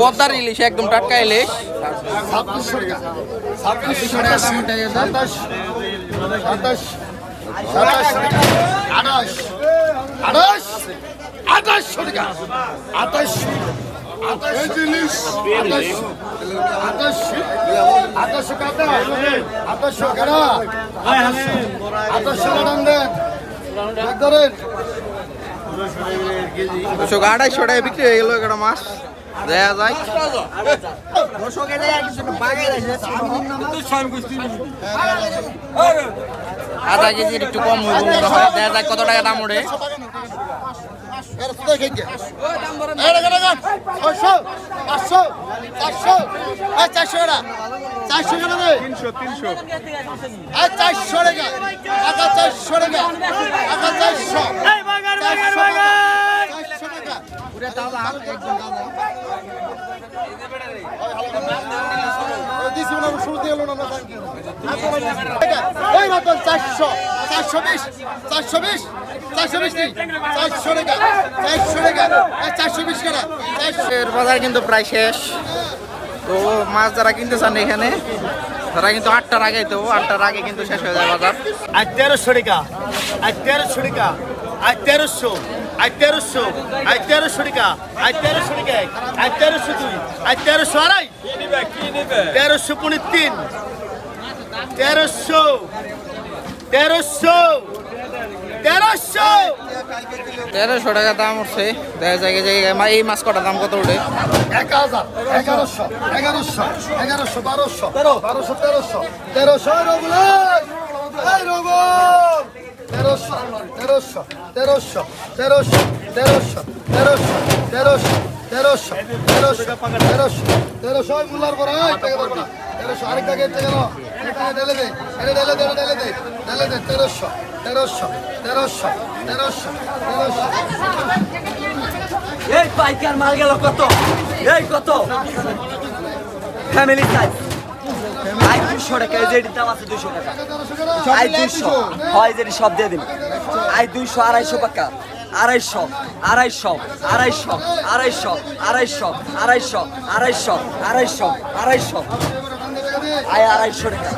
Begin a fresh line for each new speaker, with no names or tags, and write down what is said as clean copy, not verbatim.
পদ্মার ইলিশ একদম টাটকা ইলিশ। আড়াইশো টাকা বিক্রি হয়ে গেল একটা মাছ দেখা যায়। আধা কেজির একটু কম হইব মনে হয়, দেখা যায় কত টাকা দাম ওঠে। বাজার কিন্তু প্রায় শেষ। তো মাছ যারা কিনতে চান এখানে তারা কিন্তু 8টার আগে, তো 8টার আগে কিন্তু শেষ হয়ে যায় বাজার।
1300 টাকা, 1300 টাকা, 1300, 1300, 1300 টাকা, 1300 টাকা, 1300 2, 1300 আড়াই, 1300 পুনি 3, 1300, 1300, 1300,
1300 টাকা দাম উঠছে। দেখা যায় যে এই মাছ কটার দাম কত উঠে?
1000, 1100, 1100, 1100, 1200, 1200, 1300, 1300 রগুল, এই রগুল, 1300, 1300, 1300, 1300, 1300, 1300, 1300, 1300, 1300, 1300 মুলার বড় টাকা বড় 1300 আরেক টাকা এতে গেল, এটা ঢেলে দে, এটা ঢেলে দে, ঢেলে দে, ঢেলে দে 1300, 1300, 1300, 1300, 1300।
এই পাইকার মাল গেল কত? এই কত? ফ্যামিলি সাইজ 200 টাকা, এই দাম আছে 200 টাকা। 200 হয় যেটি সব দিয়ে দিন। 200, 250 টাকা, 250, 250, 250, 250, 250, 250, 250, 250, 250, 250 টাকা।